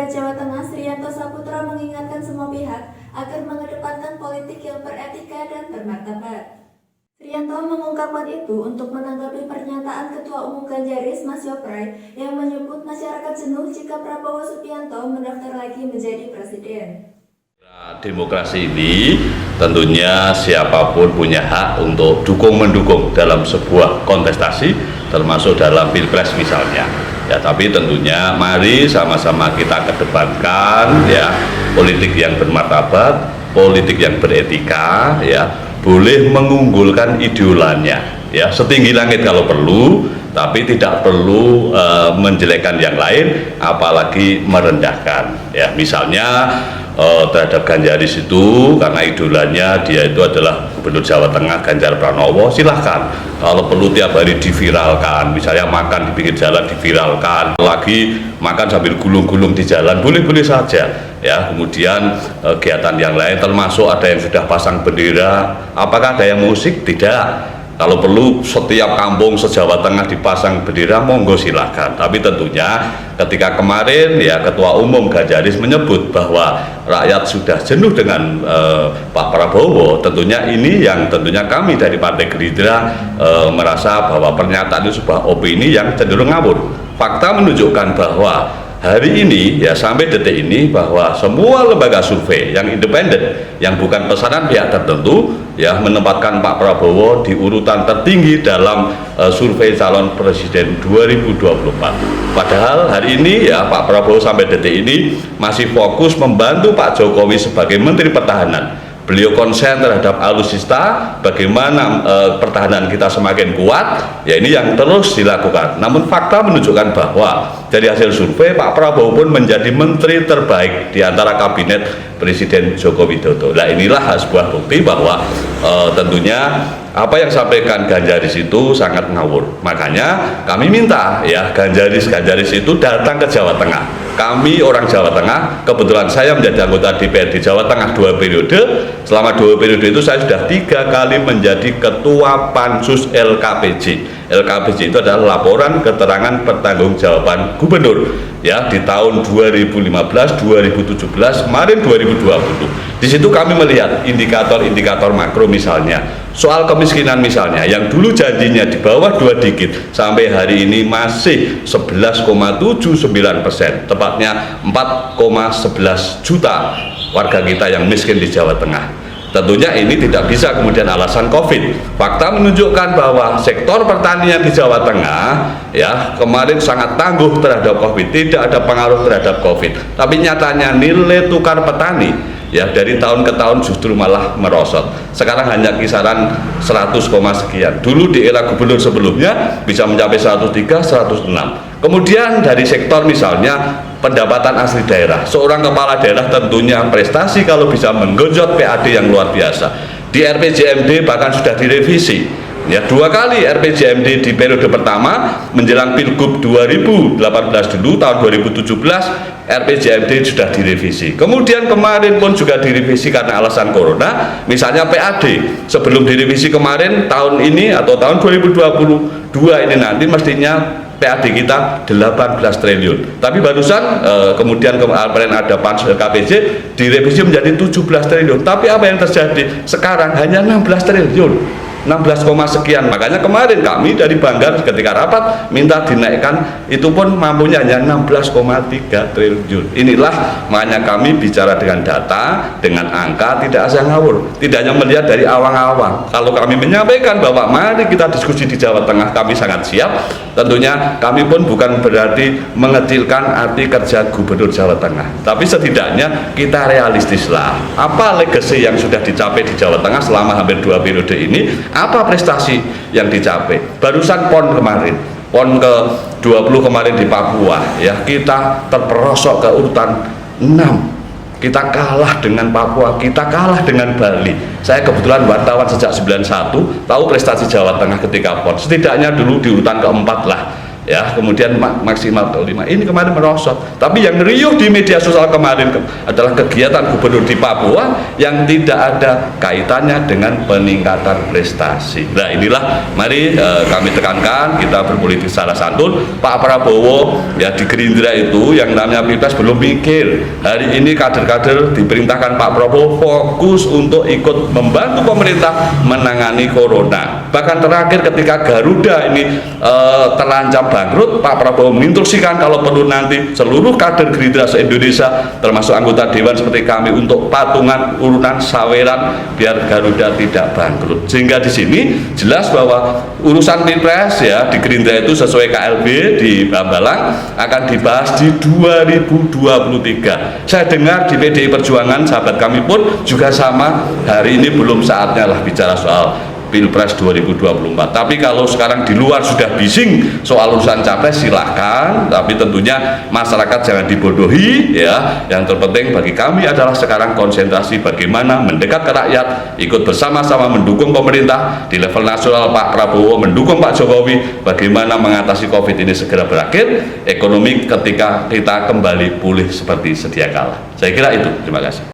daerah Jawa Tengah Sriyanto Saputra mengingatkan semua pihak agar mengedepankan politik yang beretika dan bermartabat. Sriyanto mengungkapkan itu untuk menanggapi pernyataan Ketua Umum Ganjaris Mas Yoprai yang menyebut masyarakat jenuh jika Prabowo Subianto mendaftar lagi menjadi presiden. Demokrasi ini tentunya siapapun punya hak untuk dukung-mendukung dalam sebuah kontestasi, termasuk dalam pilpres misalnya. Ya, tapi tentunya mari sama-sama kita kedepankan ya politik yang bermartabat, politik yang beretika, ya boleh mengunggulkan idolanya, ya setinggi langit kalau perlu, tapi tidak perlu menjelekkan yang lain, apalagi merendahkan. Ya misalnya terhadap Ganjaris itu karena idolanya dia itu adalah Gubernur Jawa Tengah Ganjar Pranowo, silahkan kalau perlu tiap hari diviralkan, misalnya makan di pinggir jalan diviralkan, lagi makan sambil gulung-gulung di jalan, boleh-boleh saja ya. Kemudian kegiatan yang lain termasuk ada yang sudah pasang bendera, apakah ada yang musik? Tidak. Kalau perlu setiap kampung se-Jawa Tengah dipasang bendera, monggo silahkan. Tapi tentunya ketika kemarin ya Ketua Umum Ganjaris menyebut bahwa rakyat sudah jenuh dengan Pak Prabowo, tentunya ini yang tentunya kami dari Partai Gerindra merasa bahwa pernyataan itu sebuah opini yang cenderung ngawur. Fakta menunjukkan bahwa hari ini ya sampai detik ini bahwa semua lembaga survei yang independen yang bukan pesanan pihak tertentu ya menempatkan Pak Prabowo di urutan tertinggi dalam survei calon presiden 2024. Padahal hari ini ya Pak Prabowo sampai detik ini masih fokus membantu Pak Jokowi sebagai Menteri Pertahanan. Beliau konsen terhadap alutsista, bagaimana pertahanan kita semakin kuat, ya ini yang terus dilakukan. Namun fakta menunjukkan bahwa dari hasil survei Pak Prabowo pun menjadi menteri terbaik di antara kabinet Presiden Joko Widodo. Nah inilah sebuah bukti bahwa tentunya apa yang disampaikan Ganjaris itu sangat ngawur. Makanya kami minta ya Ganjaris itu datang ke Jawa Tengah. Kami orang Jawa Tengah, kebetulan saya menjadi anggota DPRD Jawa Tengah 2 periode. Selama 2 periode itu saya sudah 3 kali menjadi ketua Pansus LKPJ. LKPJ itu adalah laporan keterangan pertanggungjawaban gubernur ya di tahun 2015, 2017, kemarin 2020. Di situ kami melihat indikator-indikator makro misalnya soal kemiskinan misalnya yang dulu janjinya di bawah 2 digit sampai hari ini masih 11,79%, tepatnya 4,11 juta warga kita yang miskin di Jawa Tengah. Tentunya ini tidak bisa kemudian alasan COVID. Fakta menunjukkan bahwa sektor pertanian di Jawa Tengah ya kemarin sangat tangguh terhadap COVID, tidak ada pengaruh terhadap COVID. Tapi nyatanya nilai tukar petani ya dari tahun ke tahun justru malah merosot. Sekarang hanya kisaran 100, sekian. Dulu di era gubernur sebelumnya bisa mencapai 103, 106. Kemudian dari sektor misalnya pendapatan asli daerah, seorang kepala daerah tentunya prestasi kalau bisa menggenjot PAD yang luar biasa. Di RPJMD bahkan sudah direvisi ya 2 kali RPJMD di periode pertama menjelang Pilgub 2018 dulu tahun 2017 RPJMD sudah direvisi. Kemudian kemarin pun juga direvisi karena alasan corona. Misalnya PAD sebelum direvisi kemarin tahun ini atau tahun 2022 ini nanti mestinya PAD kita 18 triliun. Tapi barusan kemudian kemarin ada Pansus LKPJ direvisi menjadi 17 triliun. Tapi apa yang terjadi? Sekarang hanya 16 triliun. 16, sekian. Makanya kemarin kami dari Banggar ketika rapat minta dinaikkan, itu pun mampunya hanya 16,3 triliun. Inilah makanya kami bicara dengan data, dengan angka, tidak asal ngawur, tidak hanya melihat dari awang-awang. Kalau kami menyampaikan bahwa mari kita diskusi di Jawa Tengah, kami sangat siap. Tentunya kami pun bukan berarti mengecilkan arti kerja Gubernur Jawa Tengah, tapi setidaknya kita realistis lah. Apa legacy yang sudah dicapai di Jawa Tengah selama hampir 2 periode ini? Apa prestasi yang dicapai? Barusan PON kemarin, PON ke-20 kemarin di Papua ya, kita terperosok ke urutan 6. Kita kalah dengan Papua, kita kalah dengan Bali. Saya kebetulan wartawan sejak 91, tahu prestasi Jawa Tengah ketika PON. Setidaknya dulu di urutan ke-4 lah. ya, kemudian maksimal 5 ini kemarin merosot. Tapi yang riuh di media sosial kemarin adalah kegiatan gubernur di Papua yang tidak ada kaitannya dengan peningkatan prestasi. Nah inilah mari kami tekankan, kita berpolitik secara santun. Pak Prabowo ya di Gerindra itu yang namanya Pilpres belum mikir. Hari ini kader-kader diperintahkan Pak Prabowo fokus untuk ikut membantu pemerintah menangani corona. Bahkan terakhir ketika Garuda ini terancam bangkrut, Pak Prabowo menginstruksikan kalau perlu nanti seluruh kader Gerindra se-Indonesia termasuk anggota dewan seperti kami untuk patungan urunan saweran biar Garuda tidak bangkrut. Sehingga di sini jelas bahwa urusan Pilpres ya di Gerindra itu sesuai KLB di Hambalang akan dibahas di 2023. Saya dengar di PDI Perjuangan sahabat kami pun juga sama, hari ini belum saatnya lah bicara soal Pilpres 2024. Tapi kalau sekarang di luar sudah bising soal urusan capres silahkan, tapi tentunya masyarakat jangan dibodohi ya. Yang terpenting bagi kami adalah sekarang konsentrasi bagaimana mendekat ke rakyat, ikut bersama-sama mendukung pemerintah di level nasional. Pak Prabowo mendukung Pak Jokowi bagaimana mengatasi COVID ini segera berakhir, ekonomi ketika kita kembali pulih seperti sedia kala. Saya kira itu. Terima kasih.